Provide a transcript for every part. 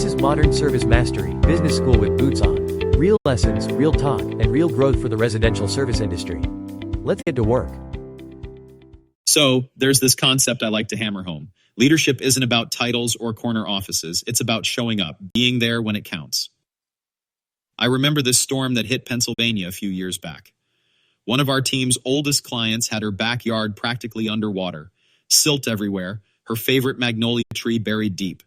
This is Modern Service Mastery Business School with boots on. Real lessons, real talk, and real growth for the residential service industry. Let's get to work. So there's this concept I like to hammer home. Leadership isn't about titles or corner offices. It's about showing up, being there when it counts. I remember this storm that hit Pennsylvania a few years back. One of our team's oldest clients had her backyard practically underwater, silt everywhere, her favorite magnolia tree buried deep.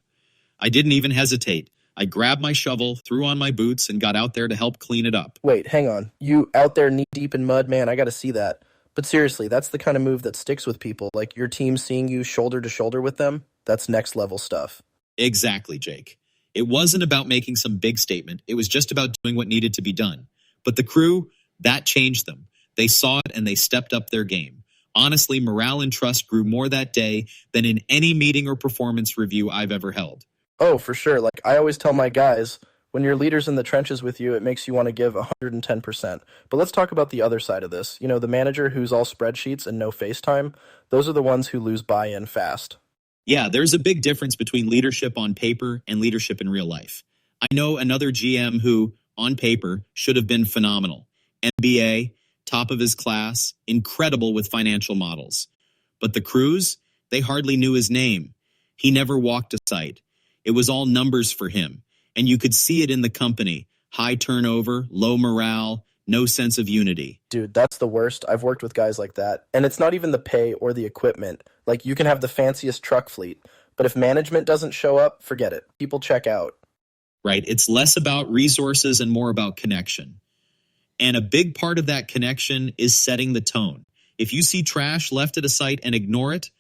I didn't even hesitate. I grabbed my shovel, threw on my boots, and got out there to help clean it up. Wait, hang on. You out there knee-deep in mud, man, I gotta see that. But seriously, that's the kind of move that sticks with people. Like your team seeing you shoulder to shoulder with them, that's next level stuff. Exactly, Jake. It wasn't about making some big statement. It was just about doing what needed to be done. But the crew, that changed them. They saw it and they stepped up their game. Honestly, morale and trust grew more that day than in any meeting or performance review I've ever held. Oh, for sure. Like I always tell my guys, when your leader's in the trenches with you, it makes you want to give 110%. But let's talk about the other side of this. You know, the manager who's all spreadsheets and no FaceTime, those are the ones who lose buy-in fast. Yeah, there's a big difference between leadership on paper and leadership in real life. I know another GM who, on paper, should have been phenomenal. MBA, top of his class, incredible with financial models. But the crews, they hardly knew his name. He never walked a site. It was all numbers for him. And you could see it in the company. High turnover, low morale, no sense of unity. Dude, that's the worst. I've worked with guys like that. And it's not even the pay or the equipment. Like, you can have the fanciest truck fleet, but if management doesn't show up, forget it. People check out. Right? It's less about resources and more about connection. And a big part of that connection is setting the tone. If you see trash left at a site and ignore it,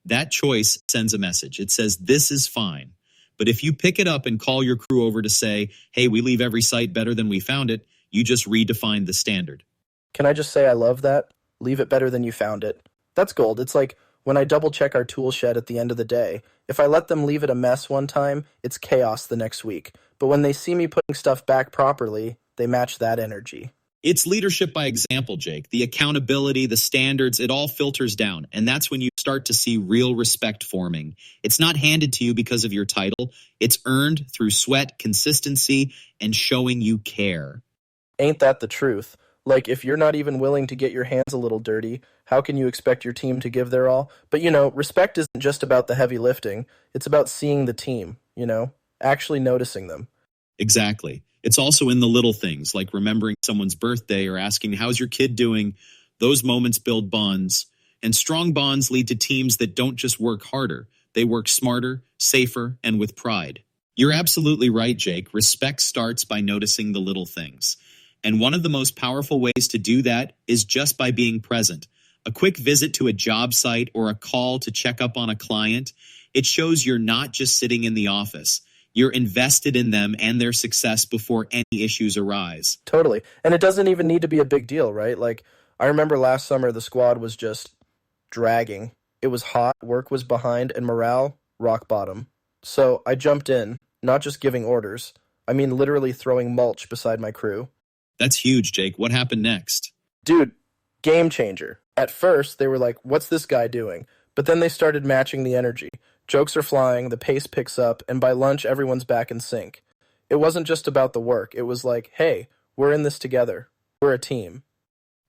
that choice sends a message. It says, this is fine. But if you pick it up and call your crew over to say, hey, we leave every site better than we found it, you just redefined the standard. Can I just say I love that? Leave it better than you found it. That's gold. It's like when I double check our tool shed at the end of the day. If I let them leave it a mess one time, it's chaos the next week. But when they see me putting stuff back properly, they match that energy. It's leadership by example, Jake. The accountability, the standards, it all filters down. And that's when you start to see real respect forming. It's not handed to you because of your title. It's earned through sweat, consistency, and showing you care. Ain't that the truth? Like, if you're not even willing to get your hands a little dirty, how can you expect your team to give their all? But, you know, respect isn't just about the heavy lifting. It's about seeing the team, you know, actually noticing them. Exactly. It's also in the little things, like remembering someone's birthday or asking, how's your kid doing? Those moments build bonds. And strong bonds lead to teams that don't just work harder. They work smarter, safer, and with pride. You're absolutely right, Jake. Respect starts by noticing the little things. And one of the most powerful ways to do that is just by being present. A quick visit to a job site or a call to check up on a client, it shows you're not just sitting in the office. You're invested in them and their success before any issues arise. Totally. And it doesn't even need to be a big deal, right? Like, I remember last summer the squad was just dragging. It was hot, work was behind, and morale, rock bottom. So I jumped in, not just giving orders. I mean literally throwing mulch beside my crew. That's huge, Jake. What happened next? Dude, game changer. At first, they were like, what's this guy doing? But then they started matching the energy. Jokes are flying, the pace picks up, and by lunch, everyone's back in sync. It wasn't just about the work. It was like, hey, we're in this together. We're a team.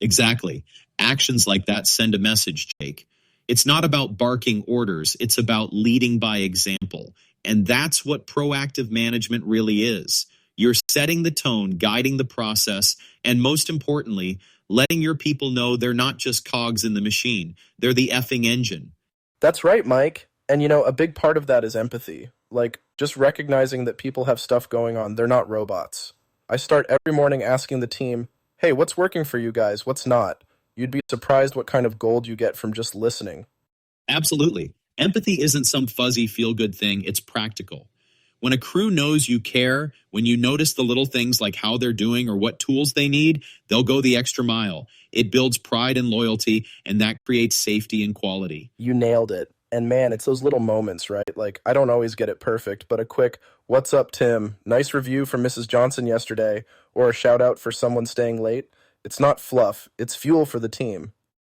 Exactly. Actions like that send a message, Jake. It's not about barking orders. It's about leading by example. And that's what proactive management really is. You're setting the tone, guiding the process, and most importantly, letting your people know they're not just cogs in the machine. They're the effing engine. That's right, Mike. And, you know, a big part of that is empathy. Like, just recognizing that people have stuff going on. They're not robots. I start every morning asking the team, hey, what's working for you guys? What's not? You'd be surprised what kind of gold you get from just listening. Absolutely. Empathy isn't some fuzzy feel-good thing. It's practical. When a crew knows you care, when you notice the little things like how they're doing or what tools they need, they'll go the extra mile. It builds pride and loyalty, and that creates safety and quality. You nailed it. And man, it's those little moments, right? Like, I don't always get it perfect, but a quick, what's up, Tim? Nice review from Mrs. Johnson yesterday, or a shout out for someone staying late. It's not fluff. It's fuel for the team.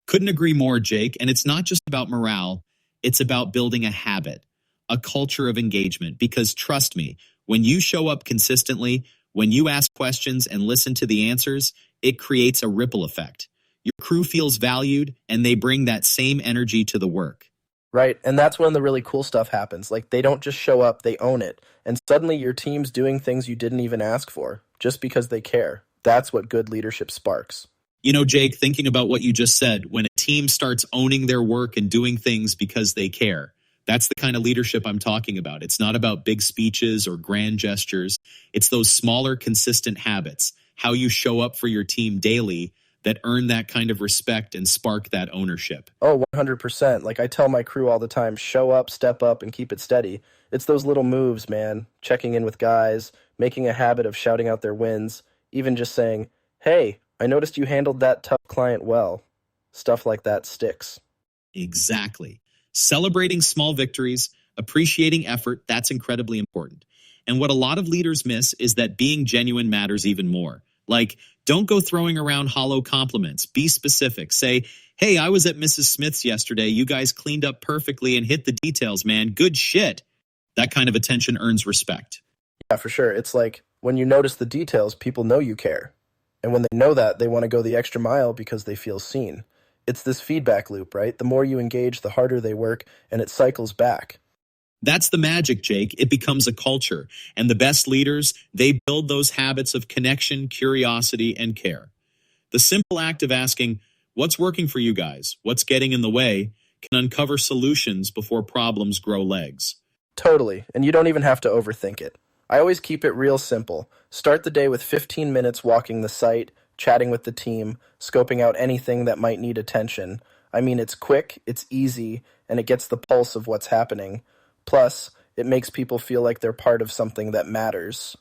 Couldn't agree more, Jake. And it's not just about morale. It's about building a habit, a culture of engagement. Because trust me, When you show up consistently, when you ask questions and listen to the answers, it creates a ripple effect. Your crew feels valued, and they bring that same energy to the work. Right, and that's when the really cool stuff happens. Like, they don't just show up, they own it. And suddenly your team's doing things you didn't even ask for, just because they care. That's what good leadership sparks. You know, Jake, thinking about what you just said, when a team starts owning their work and doing things because they care, that's the kind of leadership I'm talking about. It's not about big speeches or grand gestures. It's those smaller, consistent habits, how you show up for your team daily, that earn that kind of respect and spark that ownership. Oh, 100%. Like, I tell my crew all the time, show up, step up, and keep it steady. It's those little moves, man. Checking in with guys, making a habit of shouting out their wins, even just saying, hey, I noticed you handled that tough client well. Stuff like that sticks. Exactly. Celebrating small victories, appreciating effort, that's incredibly important. And what a lot of leaders miss is that being genuine matters even more. Like, don't go throwing around hollow compliments. Be specific. Say, hey, I was at Mrs. Smith's yesterday. You guys cleaned up perfectly and hit the details, man. Good shit. That kind of attention earns respect. Yeah, for sure. It's like, when you notice the details, people know you care. And when they know that, they want to go the extra mile because they feel seen. It's this feedback loop, right? The more you engage, the harder they work, and it cycles back. That's the magic, Jake. It becomes a culture. And the best leaders, they build those habits of connection, curiosity, and care. The simple act of asking, what's working for you guys? What's getting in the way? Can uncover solutions before problems grow legs. Totally, and you don't even have to overthink it. I always keep it real simple. Start the day with 15 minutes walking the site, chatting with the team, scoping out anything that might need attention. I mean, it's quick, it's easy, and it gets the pulse of what's happening. Plus, it makes people feel like they're part of something that matters.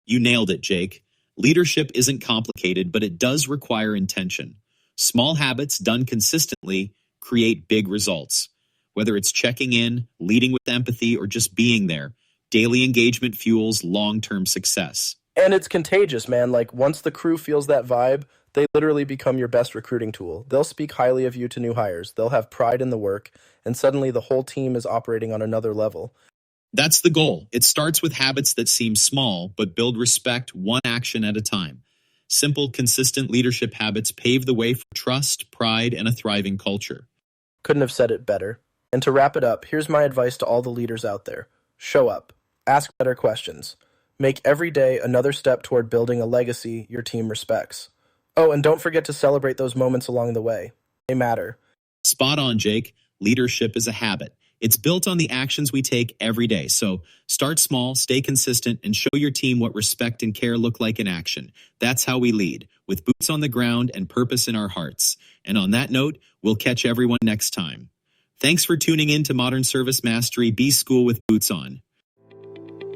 You nailed it, Jake. Leadership isn't complicated, but it does require intention. Small habits done consistently create big results. Whether it's checking in, leading with empathy, or just being there, daily engagement fuels long-term success. And it's contagious, man. Like, once the crew feels that vibe, they literally become your best recruiting tool. They'll speak highly of you to new hires. They'll have pride in the work, and suddenly the whole team is operating on another level. That's the goal. It starts with habits that seem small, but build respect one action at a time. Simple, consistent leadership habits pave the way for trust, pride, and a thriving culture. Couldn't have said it better. And to wrap it up, here's my advice to all the leaders out there. Show up. Ask better questions. Make every day another step toward building a legacy your team respects. Oh, and don't forget to celebrate those moments along the way. They matter. Spot on, Jake. Leadership is a habit. It's built on the actions we take every day. So start small, stay consistent, and show your team what respect and care look like in action. That's how we lead, with boots on the ground and purpose in our hearts. And on that note, we'll catch everyone next time. Thanks for tuning in to Modern Service Mastery B-School with Boots On.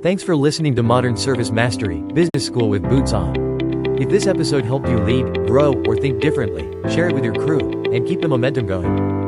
Thanks for listening to Modern Service Mastery Business School with Boots On. If this episode helped you lead, grow, or think differently, share it with your crew and keep the momentum going.